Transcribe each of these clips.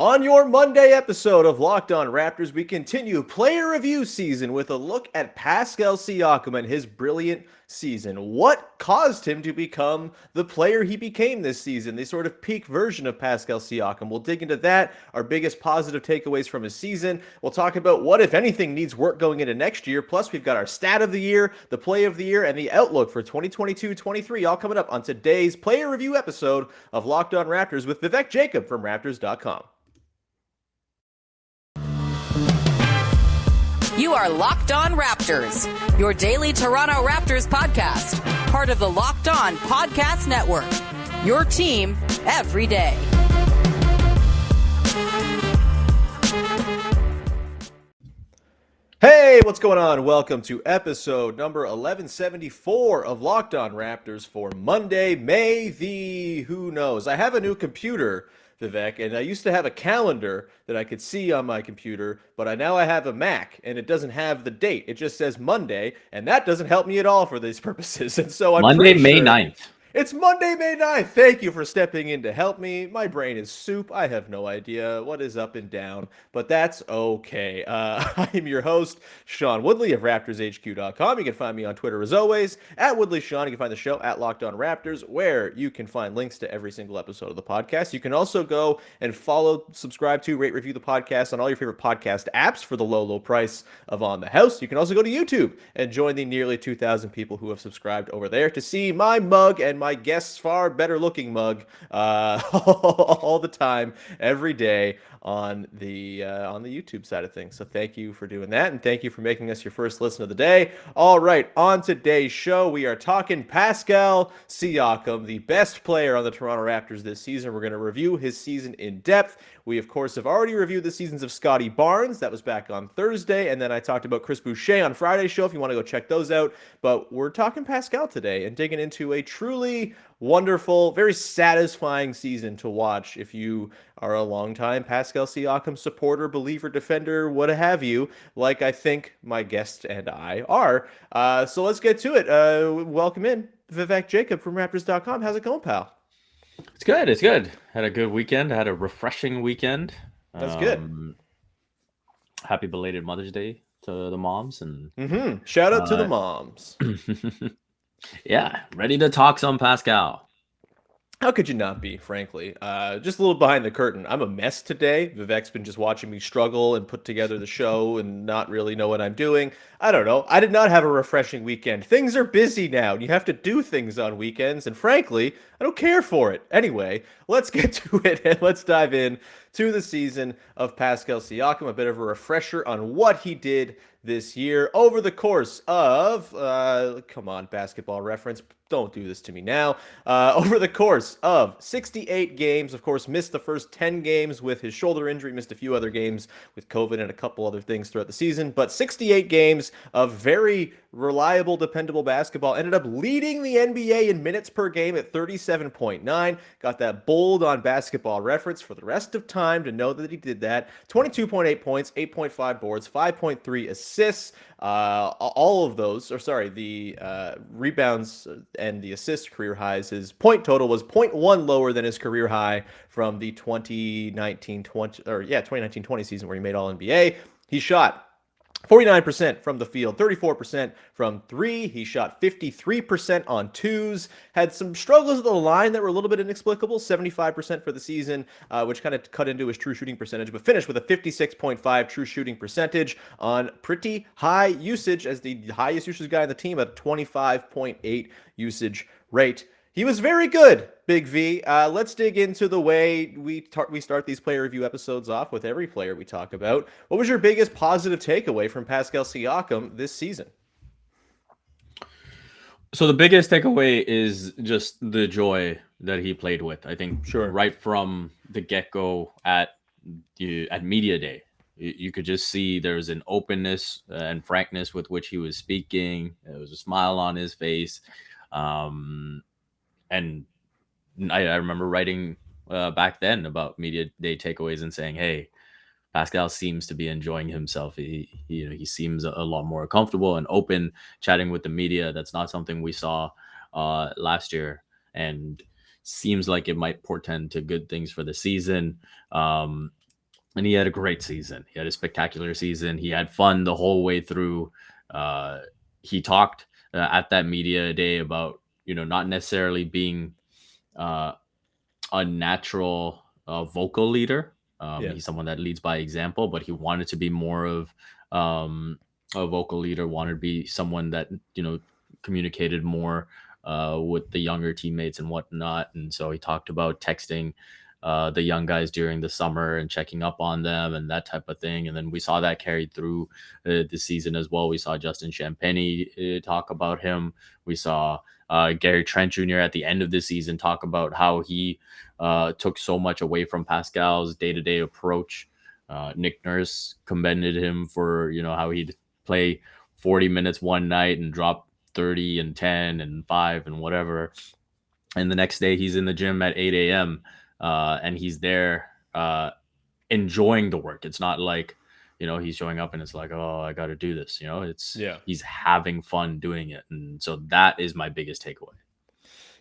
On your Monday episode of Locked On Raptors, we continue player review season with a look at Pascal Siakam and his brilliant season. What caused him to become the player he became this season, the sort of peak version of Pascal Siakam? We'll dig into that, our biggest positive takeaways from his season. We'll talk about what, if anything, needs work going into next year. Plus, we've got our stat of the year, the play of the year, and the outlook for 2022-23, all coming up on today's player review episode of Locked On Raptors with Vivek Jacob from Raptors.com. You are Locked On Raptors, your daily Toronto Raptors podcast, part of the Locked On Podcast Network, your team every day. Hey, what's going on? Welcome to episode number 1174 of Locked On Raptors for Monday, May the who knows. I have a new computer, Vivek, and I used to have a calendar that I could see on my computer, but now I have a Mac, and it doesn't have the date. It just says Monday, and that doesn't help me at all for these purposes. And so I'm Monday, May 9th. It's Monday, May 9th. Thank you for stepping in to help me. My brain is soup. I have no idea what is up and down, but that's okay. I'm your host, Sean Woodley of RaptorsHQ.com. You can find me on Twitter as always, at WoodleySean. You can find the show at Locked On Raptors, where you can find links to every single episode of the podcast. You can also go and follow, subscribe to, rate, review the podcast on all your favorite podcast apps for the low, low price of On the House. You can also go to YouTube and join the nearly 2,000 people who have subscribed over there to see my mug and my guest's far better looking mug all the time, every day on the YouTube side of things. So thank you for doing that, and thank you for making us your first listen of the day. All right, on today's show, we are talking Pascal Siakam, the best player on the Toronto Raptors this season. We're going to review his season in depth. We, of course, have already reviewed the seasons of Scottie Barnes. That was back on Thursday. And then I talked about Chris Bosh on Friday's show if you want to go check those out. But we're talking Pascal today and digging into a truly wonderful, very satisfying season to watch if you are a longtime Pascal Siakam supporter, believer, defender, what have you, like I think my guest and I are. So let's get to it. Welcome in, Vivek Jacob from Raptors.com. How's it going, pal? It's good. It's good. Had a good weekend. Had a refreshing weekend. That's good. Happy belated Mother's Day to the moms. And shout out to the moms. Yeah, ready to talk some Pascal. How could you not be, frankly? Just a little behind the curtain. I'm a mess today. Vivek's been just watching me struggle and put together the show and not really know what I'm doing. I don't know. I did not have a refreshing weekend. Things are busy now, and you have to do things on weekends, and frankly, I don't care for it. Anyway, let's get to it, and let's dive in to the season of Pascal Siakam, a bit of a refresher on what he did this year over the course of, come on, basketball reference, don't do this to me now, over the course of 68 games, of course, missed the first 10 games with his shoulder injury, missed a few other games with COVID and a couple other things throughout the season, but 68 games of very reliable, dependable basketball, ended up leading the NBA in minutes per game at 37.9, got that bold on basketball reference for the rest of time to know that he did that, 22.8 points, 8.5 boards, 5.3 assists, all of those, or sorry, the rebounds and the assist career highs, his point total was 0.1 lower than his career high from the 2019-20 season where he made All-NBA. He shot 49% from the field, 34% from three. He shot 53% on twos, had some struggles at the line that were a little bit inexplicable, 75% for the season, which kind of cut into his true shooting percentage, but finished with a 56.5 true shooting percentage on pretty high usage as the highest usage guy on the team at 25.8 usage rate. He was very good, Big V. Let's dig into the way we start these player review episodes off with every player we talk about. What was your biggest positive takeaway from Pascal Siakam this season? So the biggest takeaway is just the joy that he played with. I think right from the get-go at Media Day, you could just see there was an openness and frankness with which he was speaking. There was a smile on his face. And I remember writing back then about Media Day takeaways and saying, hey, Pascal seems to be enjoying himself. He seems a lot more comfortable and open chatting with the media. That's not something we saw last year, and seems like it might portend to good things for the season. and he had a great season. He had a spectacular season. He had fun the whole way through. He talked at that media day about, not necessarily being uh, a natural vocal leader. Yeah. He's someone that leads by example, but he wanted to be more of um, a vocal leader, wanted to be someone that, communicated more with the younger teammates and whatnot. And so he talked about texting the young guys during the summer and checking up on them and that type of thing. And then we saw that carried through the season as well. We saw Justin Champagny talk about him. We saw Gary Trent Jr. at the end of the season talk about how he took so much away from Pascal's day-to-day approach. Nick Nurse commended him for, how he'd play 40 minutes one night and drop 30 and 10 and 5 and whatever. And the next day he's in the gym at 8 a.m. And he's there enjoying the work. It's not like, he's showing up and it's like, oh, I got to do this. He's having fun doing it. And so that is my biggest takeaway.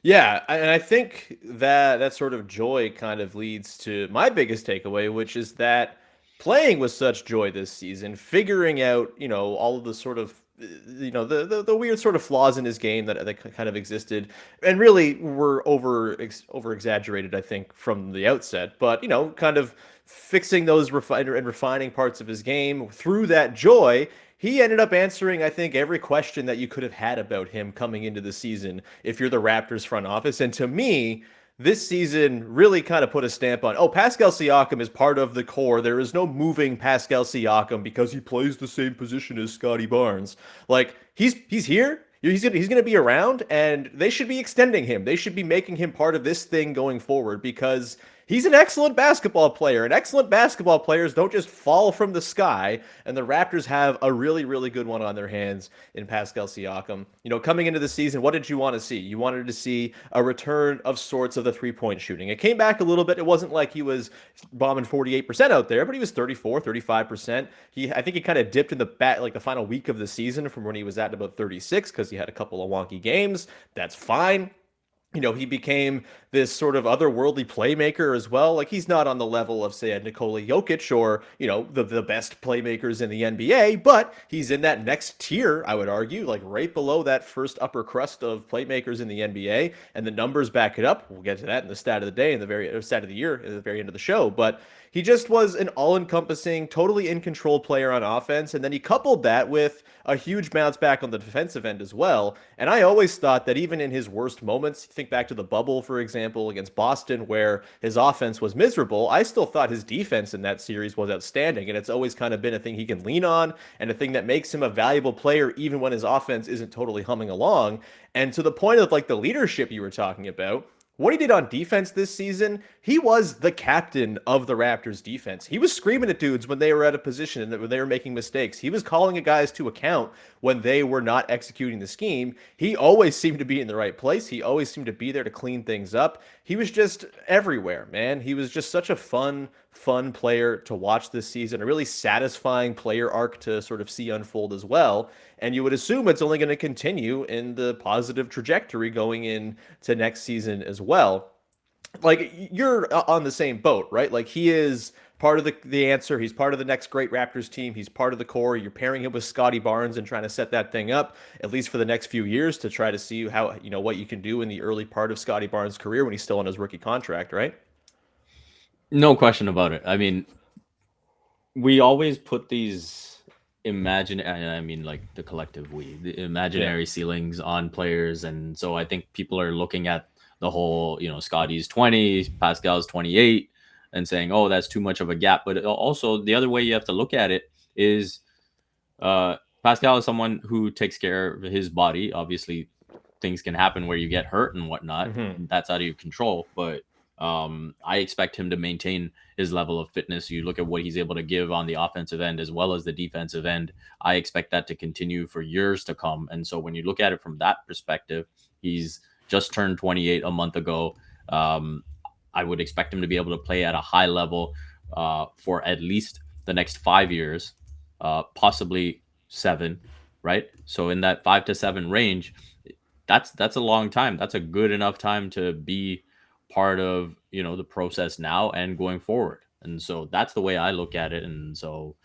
Yeah, and I think that sort of joy kind of leads to my biggest takeaway, which is that playing with such joy this season, figuring out, all of the sort of the weird sort of flaws in his game that kind of existed and really were over exaggerated, I think, from the outset, but kind of fixing those refining parts of his game through that joy. He ended up answering, I think, every question that you could have had about him coming into the season if you're the Raptors front office. And to me, this season really kind of put a stamp on, Pascal Siakam is part of the core. There is no moving Pascal Siakam because he plays the same position as Scottie Barnes. Like, he's here. He's gonna be around, and they should be extending him. They should be making him part of this thing going forward because he's an excellent basketball player, and excellent basketball players don't just fall from the sky, and the Raptors have a really, really good one on their hands in Pascal Siakam. Coming into the season, what did you want to see? You wanted to see a return of sorts of the three-point shooting. It came back a little bit. It wasn't like he was bombing 48% out there, but he was 34, 35%. I think he kind of dipped in the final week of the season from when he was at about 36 because he had a couple of wonky games. That's fine. He became this sort of otherworldly playmaker as well. Like, he's not on the level of, say, a Nikola Jokic or, the best playmakers in the NBA, but he's in that next tier, I would argue, like right below that first upper crust of playmakers in the NBA. And the numbers back it up. We'll get to that in the stat of the day, in the very stat of the year, at the very end of the show. But he just was an all-encompassing, totally in control player on offense. And then he coupled that with a huge bounce back on the defensive end as well. And I always thought that even in his worst moments, think back to the bubble, for example, against Boston, where his offense was miserable, I still thought his defense in that series was outstanding. And it's always kind of been a thing he can lean on and a thing that makes him a valuable player, even when his offense isn't totally humming along. And to the point of like the leadership you were talking about, what he did on defense this season, he was the captain of the Raptors defense. He was screaming at dudes when they were out of position and when they were making mistakes. He was calling guys to account when they were not executing the scheme. He always seemed to be in the right place. He always seemed to be there to clean things up. He was just everywhere, man. He was just such a fun player to watch this season, a really satisfying player arc to sort of see unfold as well. And you would assume it's only going to continue in the positive trajectory going into next season as well. Like, you're on the same boat, right? Like, he is part of the answer. He's part of the next great Raptors team. He's part of the core. You're pairing him with Scottie Barnes and trying to set that thing up, at least for the next few years, to try to see how, what you can do in the early part of Scottie Barnes' career when he's still on his rookie contract, right? No question about it. I mean, we always put these like the collective the imaginary ceilings on players. And so I think people are looking at the whole, Scottie's 20, Pascal's 28, and saying, oh, that's too much of a gap. But also the other way you have to look at it is Pascal is someone who takes care of his body. Obviously, things can happen where you get hurt and whatnot. Mm-hmm. That's out of your control. But I expect him to maintain his level of fitness. You look at what he's able to give on the offensive end as well as the defensive end. I expect that to continue for years to come. And so when you look at it from that perspective, he's just turned 28 a month ago. I would expect him to be able to play at a high level for at least the next 5 years, possibly 7, right? So in that 5 to 7 range, that's a long time. That's a good enough time to be part of, the process now and going forward. And so that's the way I look at it. And so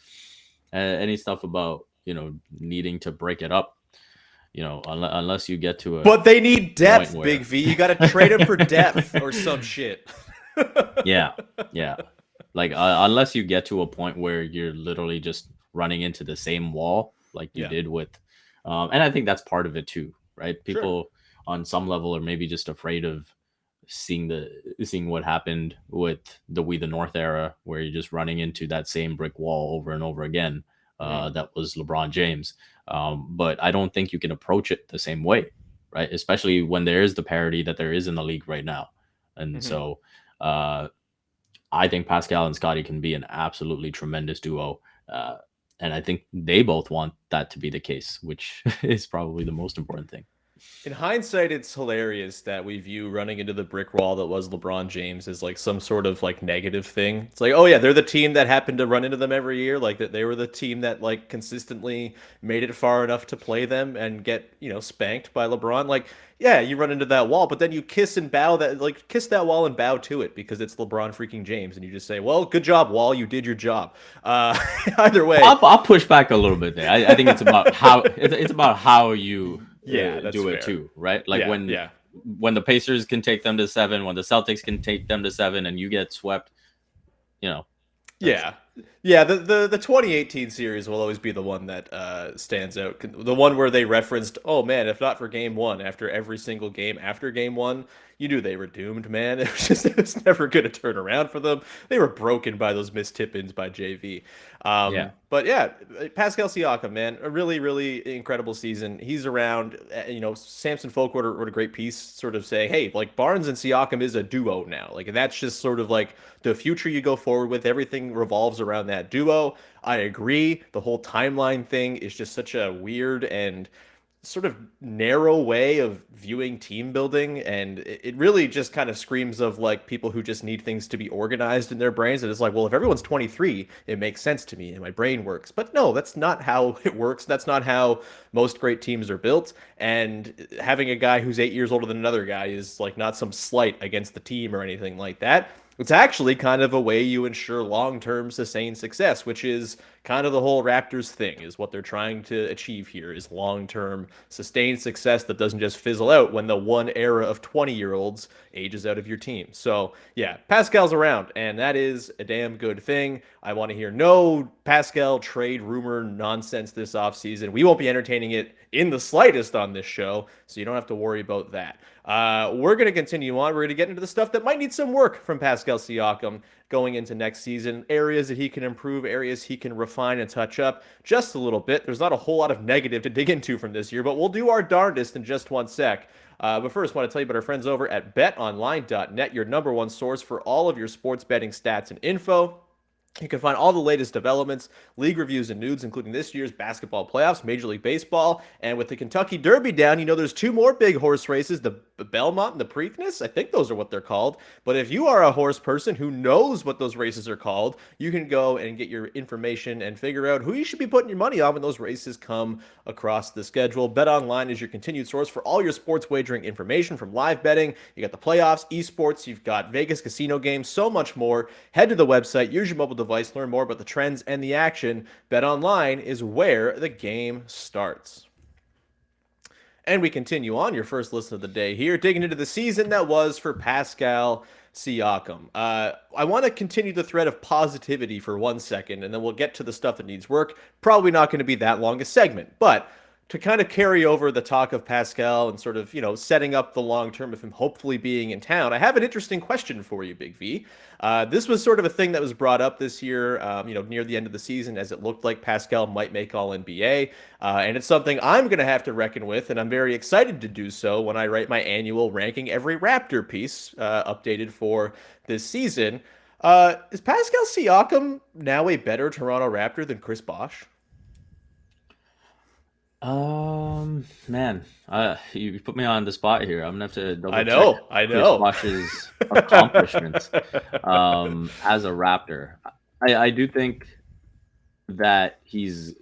any stuff about, needing to break it up, unless you get to a But they need depth, where... Big V. You got to trade him for depth or some shit. Yeah. Like unless you get to a point where you're literally just running into the same wall like you did with, and I think that's part of it too, right? People on some level are maybe just afraid of seeing what happened with the We the North era, where you're just running into that same brick wall over and over again. That was LeBron James. But I don't think you can approach it the same way, right? Especially when there is the parity that there is in the league right now. And so I think Pascal and Scottie can be an absolutely tremendous duo. And I think they both want that to be the case, which is probably the most important thing. In hindsight, it's hilarious that we view running into the brick wall that was LeBron James as like some sort of like negative thing. It's like, oh yeah, they're the team that happened to run into them every year. Like that they were the team that like consistently made it far enough to play them and get, spanked by LeBron. Like, yeah, you run into that wall, but then you kiss that wall and bow to it because it's LeBron freaking James. And you just say, well, good job, wall. You did your job. Either way. I'll push back a little bit there. I think it's about how you do it too, right? Like when the Pacers can take them to 7, when the Celtics can take them to 7, and you get swept, Yeah, the 2018 series will always be the one that stands out. The one where they referenced, oh man, if not for game 1, after every single game after game 1, you knew they were doomed, man. It was never going to turn around for them. They were broken by those missed tip-ins by JV. But yeah, Pascal Siakam, man, a really, really incredible season. He's around, Samson Folk wrote a great piece sort of saying, hey, like Barnes and Siakam is a duo now. Like that's just sort of like the future you go forward with. Everything revolves around that duo. I agree. The whole timeline thing is just such a weird and sort of narrow way of viewing team building, and it really just kind of screams of like people who just need things to be organized in their brains. And it's like, well, if everyone's 23, it makes sense to me and my brain works. But no, that's not how it works. That's not how most great teams are built. And having a guy who's 8 years older than another guy is like not some slight against the team or anything like that. It's actually kind of a way you ensure long-term sustained success, which is kind of the whole Raptors thing, is what they're trying to achieve here, is long-term sustained success that doesn't just fizzle out when the one era of 20-year-olds ages out of your team. So yeah, Pascal's around, and that is a damn good thing. I want to hear no Pascal trade rumor nonsense this offseason. We won't be entertaining it in the slightest on this show, so you don't have to worry about that. We're going to continue on. We're going to get into the stuff that might need some work from Pascal Siakam going into next season. Areas that he can improve, areas he can refine and touch up just a little bit. There's not a whole lot of negative to dig into from this year, but we'll do our darndest in just one sec. But first, I want to tell you about our friends over at betonline.net, your number one source for all of your sports betting stats and info. You can find all the latest developments, league reviews, and news, including this year's basketball playoffs, Major League Baseball, and with the Kentucky Derby down, there's 2 more big horse races, the Belmont and the Preakness. I think those are what they're called. But if you are a horse person who knows what those races are called, you can go and get your information and figure out who you should be putting your money on when those races come across the schedule. BetOnline is your continued source for all your sports wagering information, from live betting. You got the playoffs, esports, you've got Vegas casino games, so much more. Head to the website, use your mobile device, learn more about the trends and the action. BetOnline is where the game starts. And we continue on your first listen of the day here, digging into the season that was for Pascal Siakam. I want to continue the thread of positivity for 1 second, and then we'll get to the stuff that needs work. Probably not going to be that long a segment, but to kind of carry over the talk of Pascal and sort of, setting up the long term of him hopefully being in town, I have an interesting question for you, Big V. This was sort of a thing that was brought up this year, near the end of the season, as it looked like Pascal might make All-NBA. And it's something I'm going to have to reckon with, and I'm very excited to do so when I write my annual Ranking Every Raptor piece, updated for this season. Is Pascal Siakam now a better Toronto Raptor than Chris Bosh? Man, you put me on the spot here. I'm gonna have to double check I know. Chris Bosh's accomplishments as a Raptor. I do think that he's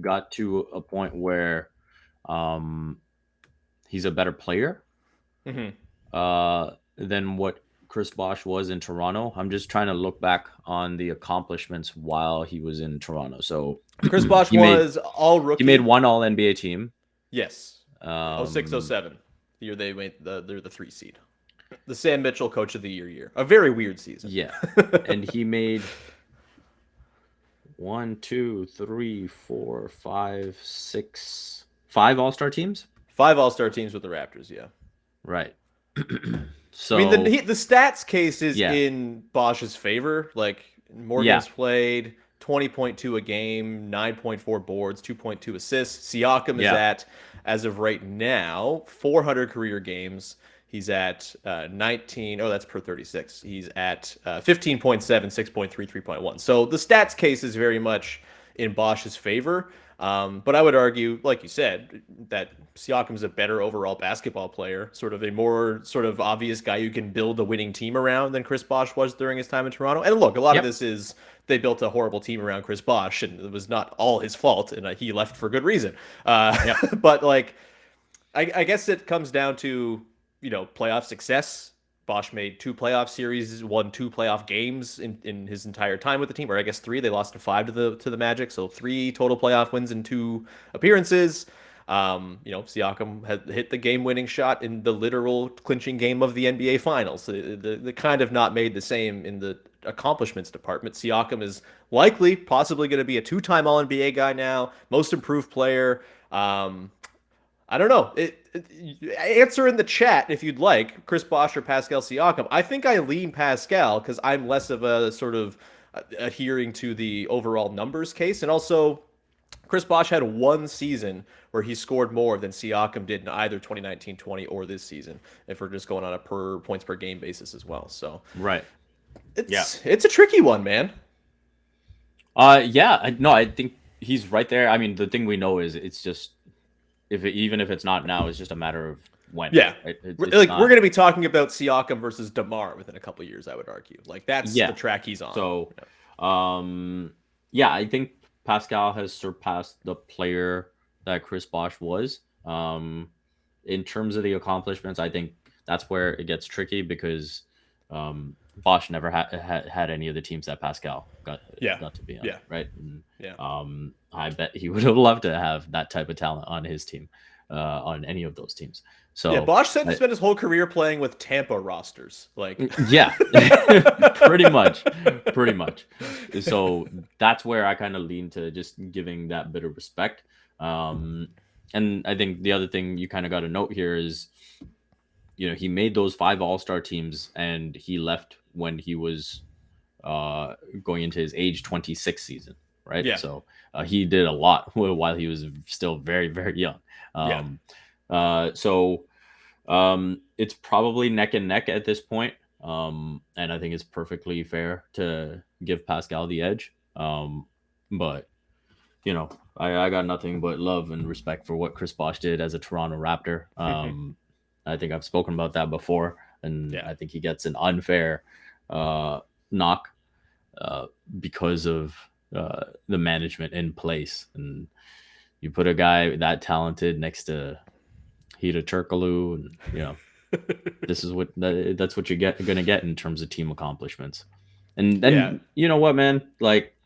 got to a point where he's a better player than what Chris Bosh was in Toronto. I'm just trying to look back on the accomplishments while he was in Toronto. So Chris Bosh he made was all rookie. he made one All NBA team. Yes. 06-07. The year they made they're the 3 seed. The Sam Mitchell Coach of the Year. A very weird season. Yeah. And he made 5 All-Star teams. 5 All-Star teams with the Raptors. Yeah. Right. So I mean, the stats case is in Bosch's favor. Like Morgan's played 20.2 a game, 9.4 boards, 2.2 assists. Siakam is at, as of right now, 400 career games. He's at 19. Oh, that's per 36. He's at 15.7, 6.3, 3.1. So the stats case is very much in Bosch's favor. But I would argue, like you said, that Siakam is a better overall basketball player, sort of a more sort of obvious guy you can build a winning team around than Chris Bosh was during his time in Toronto. And look, a lot of this is they built a horrible team around Chris Bosh, and it was not all his fault, and he left for good reason. But like, I guess it comes down to, playoff success. Bosh made 2 playoff series, won 2 playoff games in his entire time with the team, or I guess 3. They lost to 5 to the Magic, so 3 total playoff wins in 2 appearances. Siakam had hit the game-winning shot in the literal clinching game of the NBA Finals. The kind of not made the same in the accomplishments department. Siakam is possibly going to be a 2-time All-NBA guy now, most improved player. I don't know. Answer in the chat if you'd like, Chris Bosh or Pascal Siakam. I think I lean Pascal because I'm less of a sort of adhering to the overall numbers case. And also, Chris Bosh had 1 season where he scored more than Siakam did in either 2019-20 or this season, if we're just going on a points per game basis as well. So it's a tricky one, man. I think he's right there. I mean, the thing we know is it's just, even if it's not now, it's just a matter of when. Yeah, right? we're going to be talking about Siakam versus DeMar within a couple of years, I would argue. Like that's the track he's on. So, I think Pascal has surpassed the player that Chris Bosh was. In terms of the accomplishments, I think that's where it gets tricky because Bosh never had any of the teams that Pascal got to be on. Right. And, I bet he would have loved to have that type of talent on his team, on any of those teams. So Bosh said he spent his whole career playing with Tampa rosters. Like, pretty much. So that's where I kind of lean to just giving that bit of respect. And I think the other thing you kind of got to note here is, he made those 5 All-Star teams and he left when he was going into his age 26 season. Right. Yeah. So he did a lot while he was still very, very young. So it's probably neck and neck at this point. And I think it's perfectly fair to give Pascal the edge. But, I got nothing but love and respect for what Chris Bosh did as a Toronto Raptor. I think I've spoken about that before. And I think he gets an unfair knock because of the management in place. And you put a guy that talented next to Hida Turkoglu, and that's what you're gonna get in terms of team accomplishments. And then you know what, man, like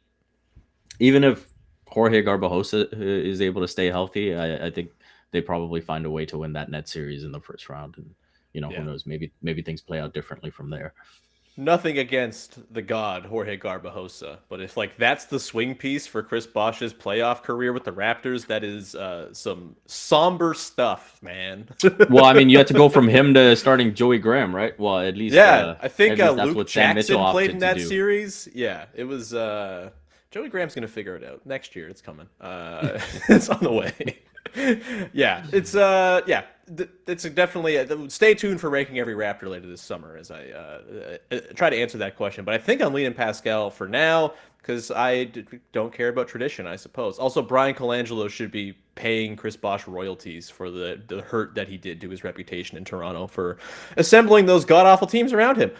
even if Jorge Garbajosa is able to stay healthy, I think they probably find a way to win that net series in the first round. And who knows, maybe things play out differently from there. Nothing against the god Jorge Garbajosa, but if that's the swing piece for Chris Bosh's playoff career with the Raptors, that is some somber stuff, man. Well, I mean, you had to go from him to starting Joey Graham, right? Well, at least I think that's Luke what Sam Jackson Mitchell played in that series. Yeah, it was Joey Graham's gonna figure it out next year. It's coming. It's on the way. It's definitely stay tuned for ranking every Raptor later this summer as I try to answer that question. But I think I'm leaning Pascal for now because I don't care about tradition, I suppose. Also, Brian Colangelo should be paying Chris Bosh royalties for the hurt that he did to his reputation in Toronto for assembling those god-awful teams around him.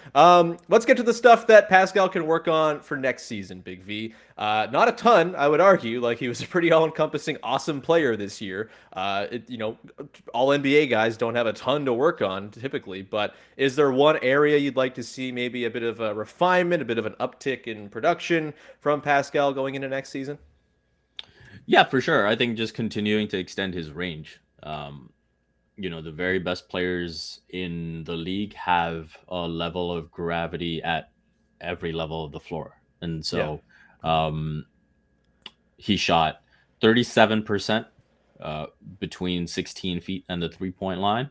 Let's get to the stuff that Pascal can work on for next season, Big V. Not a ton, I would argue. Like, he was a pretty all-encompassing, awesome player this year. All-NBA NBA guys don't have a ton to work on typically, but is there one area you'd like to see maybe a bit of a refinement, a bit of an uptick in production from Pascal going into next season? Yeah, for sure. I think just continuing to extend his range. The very best players in the league have a level of gravity at every level of the floor. And Yeah. so he shot 37% between 16 feet and the 3-point line.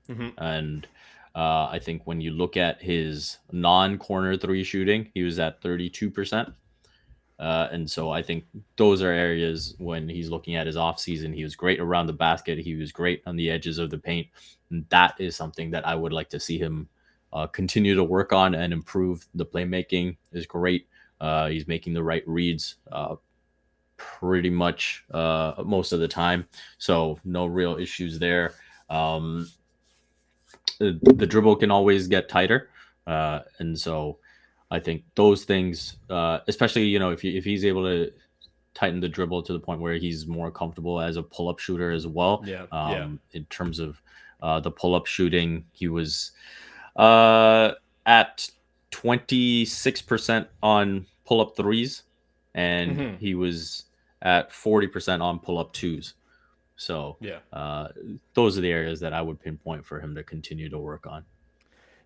Hmm. And I think when you look at his non-corner three shooting, he was at 32%. And so I think those are areas when he's looking at his offseason. He was great around the basket. He was great on the edges of the paint. And that is something that I would like to see him continue to work on and improve. The playmaking is great. He's making the right reads pretty much most of the time. So no real issues there. The dribble can always get tighter. And so I think those things, especially, if he's able to tighten the dribble to the point where he's more comfortable as a pull-up shooter as well. Yeah. In terms of the pull-up shooting, he was at 26% on pull-up threes, and he was at 40% on pull-up twos. So Yeah. those are the areas that I would pinpoint for him to continue to work on.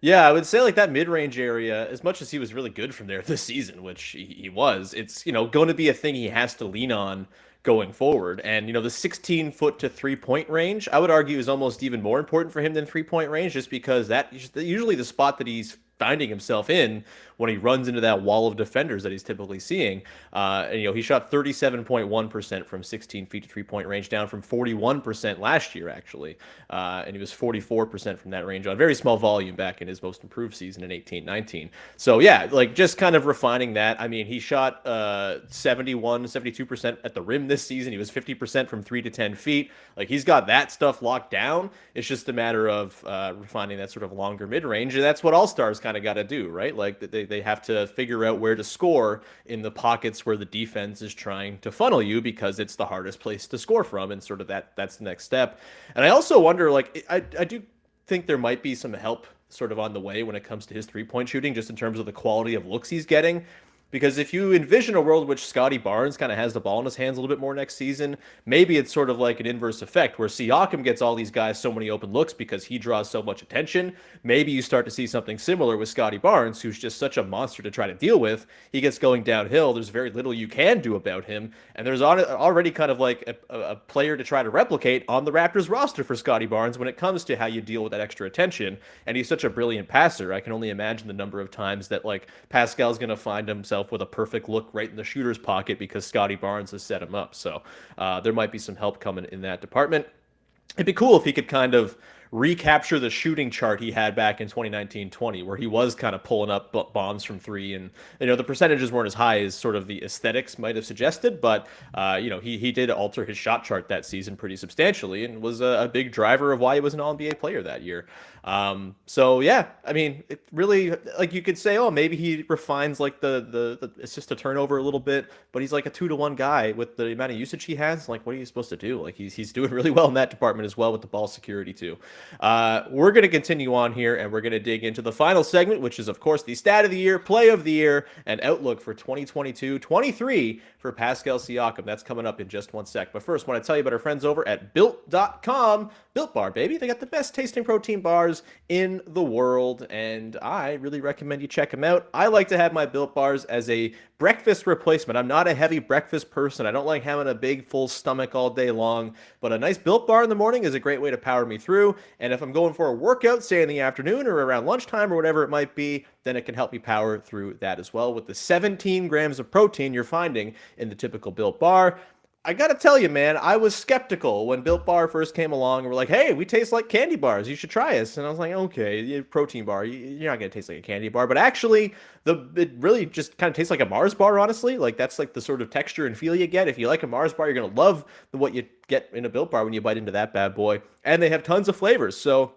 Yeah, I would say like that mid-range area, as much as he was really good from there this season, which he was, it's, going to be a thing he has to lean on going forward. And, the 16-foot to 3-point range, I would argue is almost even more important for him than 3-point range, just because that's usually the spot that he's finding himself in when he runs into that wall of defenders that he's typically seeing. And, he shot 37.1% from 16 feet to 3-point range, down from 41% last year, actually. And he was 44% from that range on very small volume back in his most improved season in 18-19. So, yeah, like just kind of refining that. I mean, he shot 72% at the rim this season. He was 50% from 3 to 10 feet. Like, he's got that stuff locked down. It's just a matter of refining that sort of longer mid-range. And that's what all-stars kind of got to do, right? Like, they have to figure out where to score in the pockets where the defense is trying to funnel you, because it's the hardest place to score from, and sort of that's the next step. And I also wonder, like, I do think there might be some help sort of on the way when it comes to his 3-point shooting, just in terms of the quality of looks he's getting. Because if you envision a world in which Scottie Barnes kind of has the ball in his hands a little bit more next season, maybe it's sort of like an inverse effect where Siakam gets all these guys so many open looks because he draws so much attention. Maybe you start to see something similar with Scottie Barnes, who's just such a monster to try to deal with. He gets going downhill. There's very little you can do about him. And there's already kind of like a player to try to replicate on the Raptors roster for Scottie Barnes when it comes to how you deal with that extra attention. And he's such a brilliant passer. I can only imagine the number of times that like Pascal's going to find himself with a perfect look right in the shooter's pocket because Scottie Barnes has set him up. So there might be some help coming in that department. It'd be cool if he could kind of recapture the shooting chart he had back in 2019-20, where he was kind of pulling up bombs from three, and the percentages weren't as high as sort of the aesthetics might have suggested, but he did alter his shot chart that season pretty substantially, and was a big driver of why he was an All-NBA player that year. So yeah, I mean, it really, like, you could say, oh, maybe he refines like the assist to turnover a little bit, but he's like a 2-to-1 guy with the amount of usage he has. Like, what are you supposed to do? Like, he's doing really well in that department as well with the ball security too. We're going to continue on here, and we're going to dig into the final segment, which is, of course, the stat of the year, play of the year, and outlook for 2022-23 for Pascal Siakam. That's coming up in just one sec. But first, I want to tell you about our friends over at Built.com. Built Bar, baby. They got the best tasting protein bars in the world, and I really recommend you check them out. I like to have my Built Bars as a breakfast replacement. I'm not a heavy breakfast person. I don't like having a big full stomach all day long, but a nice Built Bar in the morning is a great way to power me through. And if I'm going for a workout, say in the afternoon or around lunchtime or whatever it might be, then it can help me power through that as well with the 17 grams of protein you're finding in the typical Built Bar. I gotta tell you, man, I was skeptical when Built Bar first came along and we're like, hey, we taste like candy bars. You should try us. And I was like, okay, protein bar. You're not gonna taste like a candy bar. But actually, it really just kind of tastes like a Mars bar, honestly. Like, that's like the sort of texture and feel you get. If you like a Mars bar, you're gonna love what you get in a Built Bar when you bite into that bad boy. And they have tons of flavors. So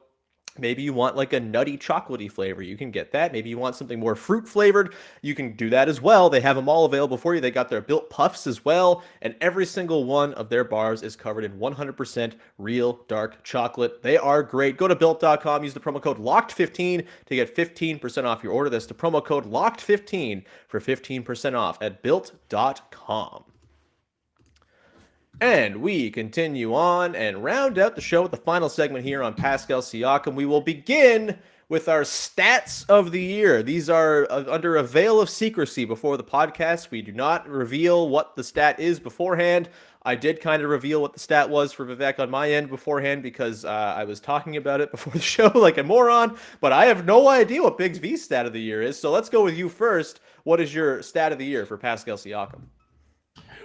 Maybe you want like a nutty chocolatey flavor. You can get that. Maybe you want something more fruit flavored. You can do that as well. They have them all available for you. They got their Built Puffs as well. And every single one of their bars is covered in 100% real dark chocolate. They are great. Go to built.com. Use the promo code LOCKED15 to get 15% off your order. That's the promo code LOCKED15 for 15% off at built.com. And we continue on and round out the show with the final segment here on Pascal Siakam. We will begin with our stats of the year. These are under a veil of secrecy before the podcast. We do not reveal what the stat is beforehand. I did kind of reveal what the stat was for Vivek on my end beforehand because I was talking about it before the show like a moron, but I have no idea what Big V's stat of the year is. So let's go with you first. What is your stat of the year for Pascal Siakam?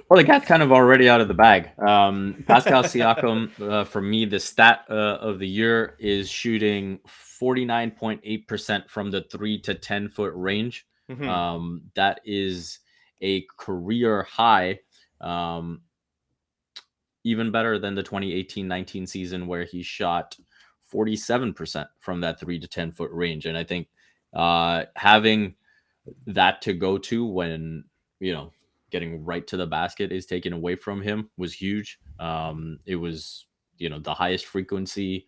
Well, the cat's kind of already out of the bag. Pascal Siakam, for me, the stat of the year is shooting 49.8% from the 3 to 10 foot range. Mm-hmm. That is a career high, even better than the 2018-19 season where he shot 47% from that 3 to 10 foot range. And I think having that to go to when, getting right to the basket is taken away from him was huge. It was, the highest frequency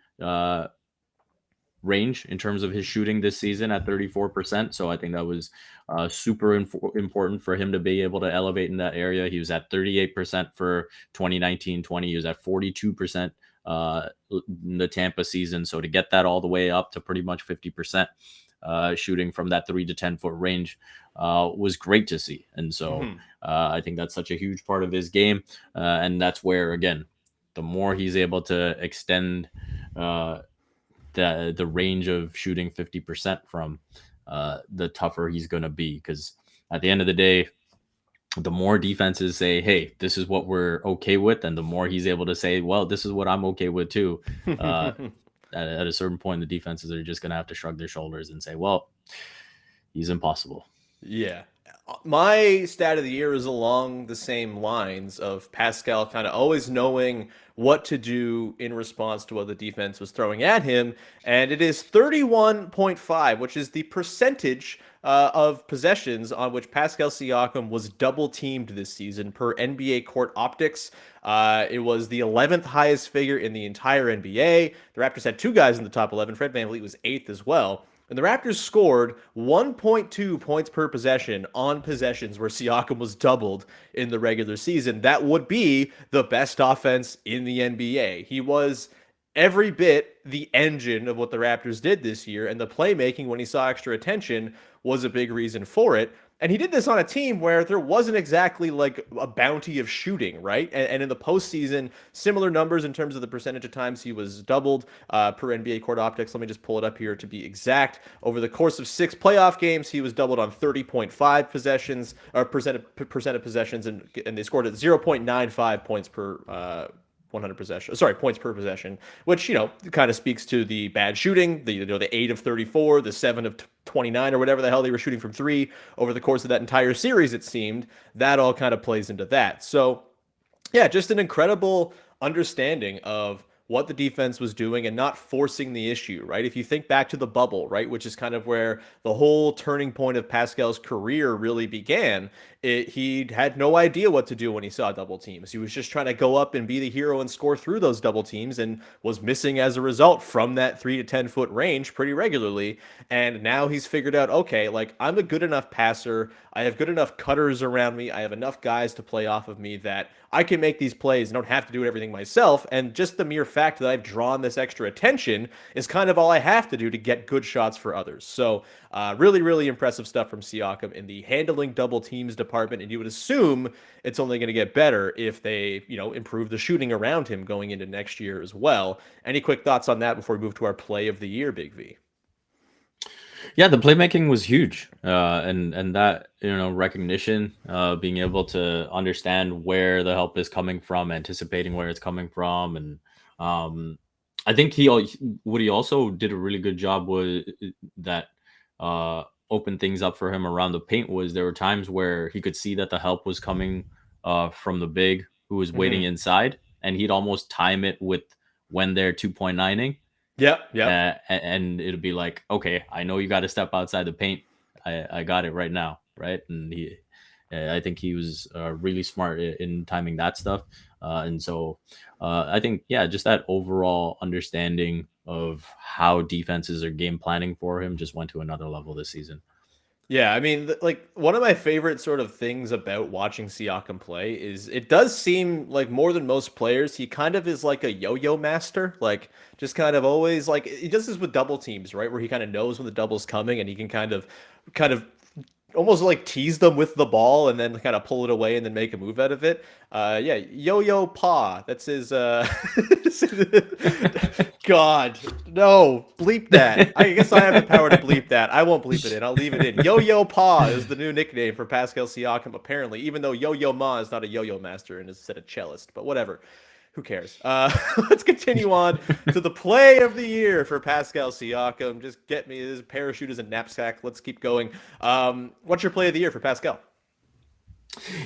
range in terms of his shooting this season at 34%. So I think that was super important for him to be able to elevate in that area. He was at 38% for 2019-20. He was at 42% in the Tampa season. So to get that all the way up to pretty much 50%, shooting from that 3 to 10 foot range was great to see. And so I think that's such a huge part of his game. And that's where, again, the more he's able to extend the range of shooting 50% from, the tougher he's going to be. Because at the end of the day, the more defenses say, hey, this is what we're okay with, and the more he's able to say, well, this is what I'm okay with too. At a certain point, the defenses are just going to have to shrug their shoulders and say, well, he's impossible. Yeah. My stat of the year is along the same lines of Pascal kind of always knowing what to do in response to what the defense was throwing at him. And it is 31.5, which is the percentage of possessions on which Pascal Siakam was double teamed this season per NBA Court Optics. It was the 11th highest figure in the entire NBA. The Raptors had two guys in the top 11. Fred VanVleet was 8th as well. And the Raptors scored 1.2 points per possession on possessions where Siakam was doubled in the regular season. That would be the best offense in the NBA. He was every bit the engine of what the Raptors did this year, and the playmaking when he saw extra attention was a big reason for it. And he did this on a team where there wasn't exactly like a bounty of shooting, right? And in the postseason, similar numbers in terms of the percentage of times he was doubled per NBA Court Optics. Let me just pull it up here to be exact. Over the course of 6 playoff games, he was doubled on 30.5 possessions, or percent of possessions, and they scored at 0.95 points per 100 possession. Sorry, points per possession, which, kind of speaks to the bad shooting, the 8 of 34, the 7 of 29, or whatever the hell they were shooting from 3 over the course of that entire series, it seemed. That all kind of plays into that. So, yeah, just an incredible understanding of what the defense was doing and not forcing the issue, right? If you think back to the bubble, right, which is kind of where the whole turning point of Pascal's career really began, he had no idea what to do when he saw double teams. He was just trying to go up and be the hero and score through those double teams, and was missing as a result from that 3 to 10 foot range pretty regularly. And now he's figured out, okay, like, I'm a good enough passer. I have good enough cutters around me. I have enough guys to play off of me that I can make these plays and don't have to do everything myself. And just the mere fact that I've drawn this extra attention is kind of all I have to do to get good shots for others. So really, really impressive stuff from Siakam in the handling double teams department. And you would assume it's only going to get better if they, improve the shooting around him going into next year as well. Any quick thoughts on that before we move to our play of the year, Big V? Yeah, the playmaking was huge, and that recognition, being able to understand where the help is coming from, anticipating where it's coming from, and I think what he also did a really good job was that opened things up for him around the paint. Was there were times where he could see that the help was coming from the big who was waiting inside, and he'd almost time it with when they're 2.9ing. Yep. And it'll be like, okay, I know you got to step outside the paint. I got it right now, right? And I think he was really smart in timing that stuff. And so I think, yeah, just that overall understanding of how defenses are game planning for him just went to another level this season. Yeah, I mean, like one of my favorite sort of things about watching Siakam play is it does seem like more than most players, he kind of is like a yo-yo master, like just kind of always like he does this with double teams, right? Where he kind of knows when the double's coming and he can kind of almost like tease them with the ball and then kind of pull it away and then make a move out of it. Yeah, Yo-Yo Pa. That's his God, no, bleep that. I guess I have the power to bleep that. I won't bleep it in. I'll leave it in. Yo-Yo Pa is the new nickname for Pascal Siakam, apparently, even though Yo-Yo Ma is not a yo-yo master and is instead a cellist, but whatever. Who cares? Let's continue on to the play of the year for Pascal Siakam. Just get me his parachute as a knapsack. Let's keep going. What's your play of the year for Pascal?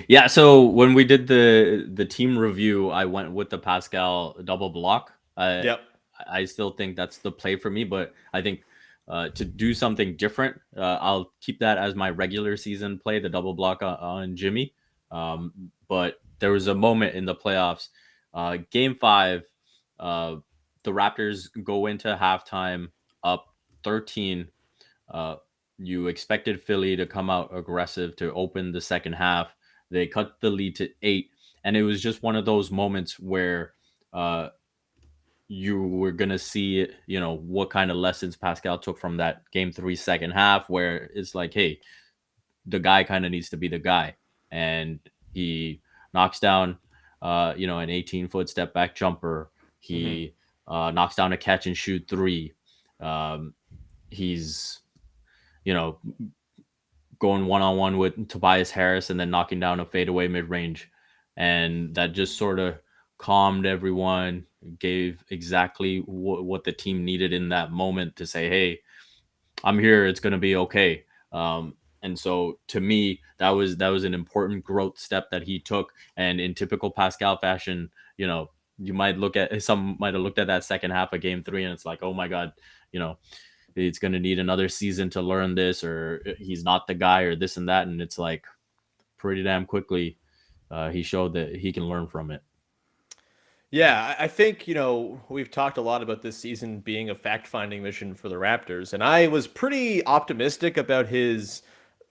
Yeah, so when we did the team review, I went with the Pascal double block. Yep. I still think that's the play for me, but I think to do something different, I'll keep that as my regular season play, the double block on Jimmy. But there was a moment in the playoffs, game 5, the Raptors go into halftime up 13. You expected Philly to come out aggressive to open the second half. They cut the lead to 8, and it was just one of those moments where you were gonna see, what kind of lessons Pascal took from that game 3 second half, where it's like, hey, the guy kind of needs to be the guy, and he knocks down, an 18-foot step back jumper. He knocks down a catch and shoot 3. He's going one-on-one with Tobias Harris and then knocking down a fadeaway mid-range. And that just sort of calmed everyone, gave exactly what the team needed in that moment to say, hey, I'm here. It's going to be okay. And so to me, that was an important growth step that he took. And in typical Pascal fashion, you might some might have looked at that second half of game 3 and it's like, oh my God, it's going to need another season to learn this, or he's not the guy, or this and that. And it's like pretty damn quickly, he showed that he can learn from it. Yeah, I think, we've talked a lot about this season being a fact-finding mission for the Raptors, and I was pretty optimistic about his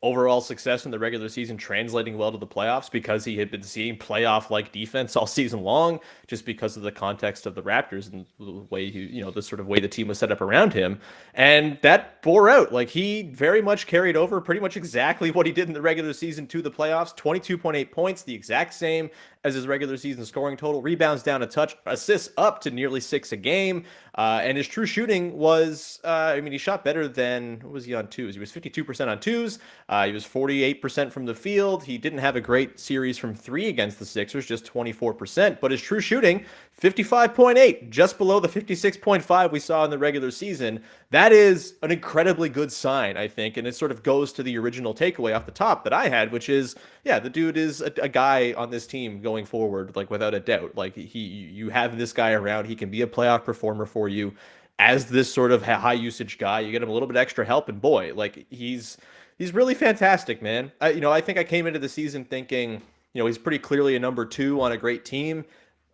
overall success in the regular season translating well to the playoffs because he had been seeing playoff-like defense all season long, just because of the context of the Raptors and the way the sort of way the team was set up around him. And that bore out. Like, he very much carried over pretty much exactly what he did in the regular season to the playoffs. 22.8 points, the exact same as his regular season scoring total. Rebounds down a touch, assists up to nearly 6 a game. And his true shooting was, he shot better than, what was he on twos? He was 52% on twos. He was 48% from the field. He didn't have a great series from 3 against the Sixers, just 24%. But his true shooting, 55.8, just below the 56.5 we saw in the regular season. That is an incredibly good sign, I think. And it sort of goes to the original takeaway off the top that I had, which is, yeah, the dude is a guy on this team going forward, like without a doubt. Like you have this guy around, he can be a playoff performer for you as this sort of high usage guy. You get him a little bit extra help, and boy, like he's really fantastic, man. I think I came into the season thinking, he's pretty clearly a number 2 on a great team.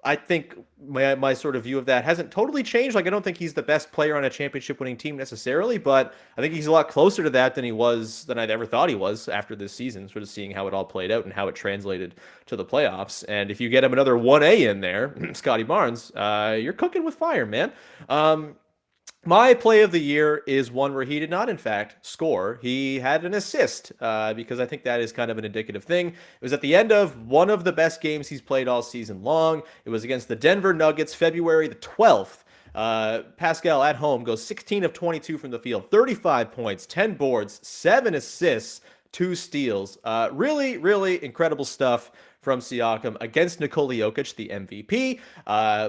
I think my sort of view of that hasn't totally changed. Like, I don't think he's the best player on a championship winning team necessarily, but I think he's a lot closer to that than I'd ever thought he was after this season, sort of seeing how it all played out and how it translated to the playoffs. And if you get him another 1A in there, Scottie Barnes, you're cooking with fire, man. My play of the year is one where he did not, in fact, score. He had an assist because I think that is kind of an indicative thing. It was at the end of one of the best games he's played all season long. It was against the Denver Nuggets, February the 12th. Pascal at home goes 16 of 22 from the field, 35 points, 10 boards, 7 assists, 2 steals. Really, really incredible stuff from Siakam against Nikola Jokic, the MVP.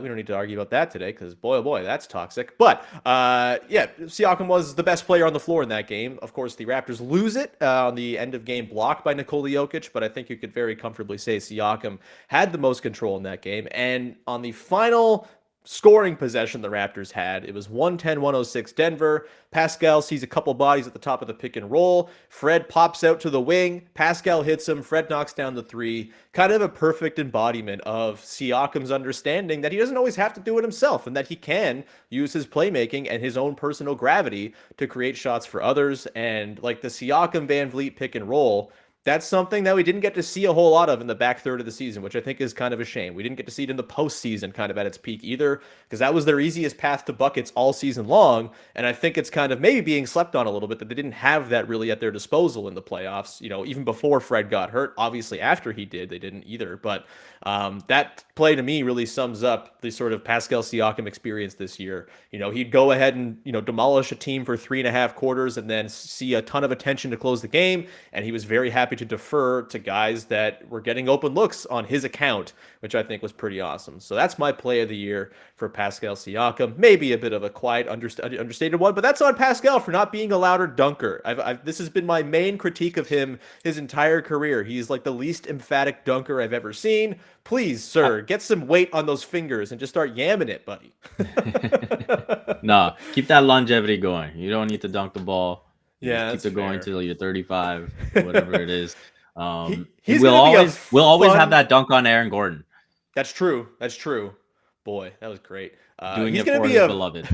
We don't need to argue about that today because, boy, oh boy, that's toxic. But, Siakam was the best player on the floor in that game. Of course, the Raptors lose it on the end-of-game block by Nikola Jokic, but I think you could very comfortably say Siakam had the most control in that game. And on the final scoring possession the Raptors had. It was 110-106 Denver. Pascal sees a couple bodies at the top of the pick and roll. Fred pops out to the wing. Pascal hits him. Fred knocks down the three. Kind of a perfect embodiment of Siakam's understanding that he doesn't always have to do it himself and that he can use his playmaking and his own personal gravity to create shots for others. And like the Siakam Van Vliet pick and roll, that's something that we didn't get to see a whole lot of in the back third of the season, which I think is kind of a shame. We didn't get to see it in the postseason kind of at its peak either, because that was their easiest path to buckets all season long. And I think it's kind of maybe being slept on a little bit that they didn't have that really at their disposal in the playoffs, even before Fred got hurt. Obviously, after he did, they didn't either. But that play to me really sums up the sort of Pascal Siakam experience this year. He'd go ahead and, demolish a team for 3.5 quarters and then see a ton of attention to close the game. And he was very happy to defer to guys that were getting open looks on his account, which I think was pretty awesome. So that's my play of the year for Pascal Siakam. Maybe a bit of a quiet, understated one, but that's on Pascal for not being a louder dunker. This has been my main critique of him his entire career. He's like the least emphatic dunker I've ever seen. Please, sir, get some weight on those fingers and just start yamming it, buddy. No, keep that longevity going. You don't need to dunk the ball. Yeah, keep it going till you're 35, whatever it is. We'll always have that dunk on Aaron Gordon. That's true. Boy, that was great. Doing it for his beloved.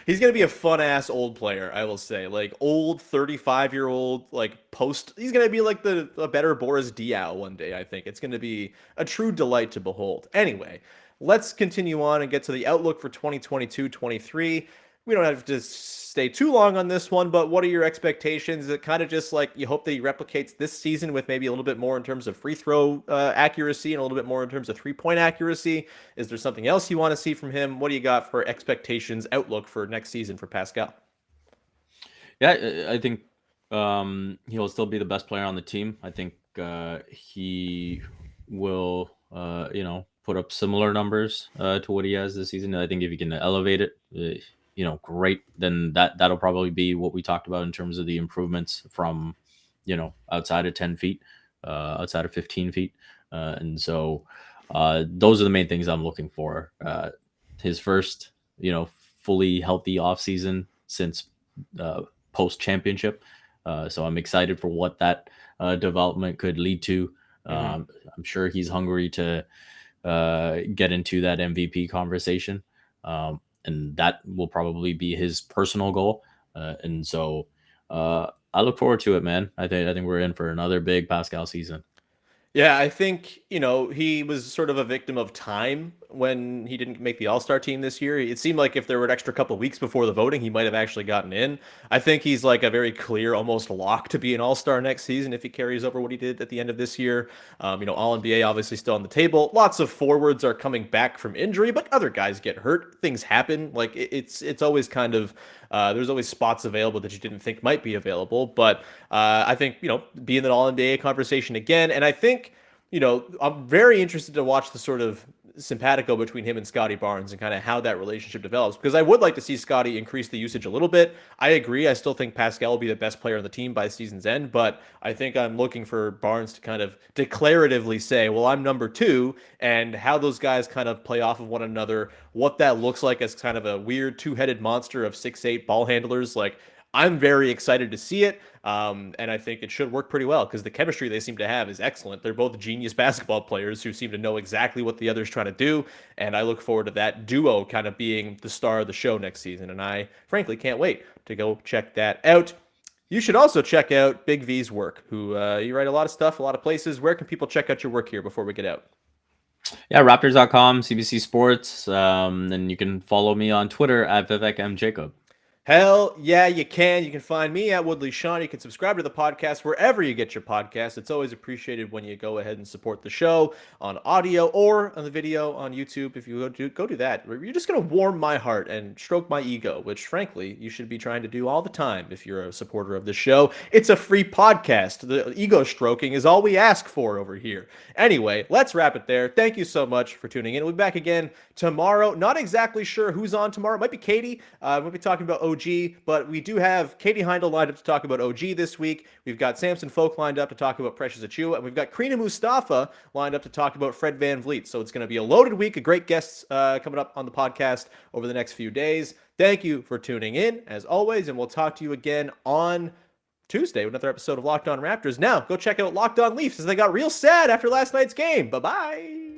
He's going to be a fun-ass old player, I will say. Like, old 35-year-old, he's going to be like a better Boris Diaw one day, I think. It's going to be a true delight to behold. Anyway, let's continue on and get to the outlook for 2022-23. We don't have to stay too long on this one, but what are your expectations? Is it kind of just like you hope that he replicates this season with maybe a little bit more in terms of free throw accuracy and a little bit more in terms of three-point accuracy? Is there something else you want to see from him? What do you got for expectations, outlook for next season for Pascal? Yeah, I think he'll still be the best player on the team. I think he will, put up similar numbers to what he has this season. I think if he can elevate it, great, then that'll probably be what we talked about in terms of the improvements from, outside of 10 feet, outside of 15 feet. And so those are the main things I'm looking for. His first, fully healthy offseason since post championship. So I'm excited for what that development could lead to. I'm sure he's hungry to get into that MVP conversation. And that will probably be his personal goal. And so I look forward to it, man. I think we're in for another big Pascal season. Yeah, I think, he was sort of a victim of time when he didn't make the All-Star team this year. It seemed like if there were an extra couple of weeks before the voting, he might have actually gotten in. I think he's like a very clear, almost lock to be an All-Star next season if he carries over what he did at the end of this year. All-NBA obviously still on the table. Lots of forwards are coming back from injury, but other guys get hurt. Things happen. Like it's always kind of there's always spots available that you didn't think might be available. But I think, be in the All-NBA conversation again. And I think, I'm very interested to watch the sort of simpatico between him and Scottie Barnes and kind of how that relationship develops, because I would like to see Scottie increase the usage a little bit. I agree. I still think Pascal will be the best player on the team by season's end, but I think I'm looking for Barnes to kind of declaratively say, well, I'm number 2, and how those guys kind of play off of one another, what that looks like as kind of a weird two-headed monster of 6'8" ball handlers. Like, I'm very excited to see it, and I think it should work pretty well because the chemistry they seem to have is excellent. They're both genius basketball players who seem to know exactly what the other's trying to do, and I look forward to that duo kind of being the star of the show next season, and I frankly can't wait to go check that out. You should also check out Big V's work, who you write a lot of stuff, a lot of places. Where can people check out your work here before we get out? Yeah, Raptors.com, CBC Sports, and you can follow me on Twitter at Vivek Jacob. Hell yeah, you can. You can find me at Woodley Sean. You can subscribe to the podcast wherever you get your podcasts. It's always appreciated when you go ahead and support the show on audio or on the video on YouTube. If you go do that, you're just going to warm my heart and stroke my ego, which frankly, you should be trying to do all the time if you're a supporter of the show. It's a free podcast. The ego stroking is all we ask for over here. Anyway, let's wrap it there. Thank you so much for tuning in. We'll be back again tomorrow. Not exactly sure who's on tomorrow. It might be Katie. We'll be talking about OG, but we do have Katie Heindel lined up to talk about OG this week. We've got Samson Folk lined up to talk about Precious Achiuwa, and we've got Karina Mustafa lined up to talk about Fred VanVleet. So it's going to be a loaded week of great guests coming up on the podcast over the next few days. Thank you for tuning in, as always, and we'll talk to you again on Tuesday with another episode of Locked On Raptors. Now, go check out Locked On Leafs as they got real sad after last night's game. Bye-bye.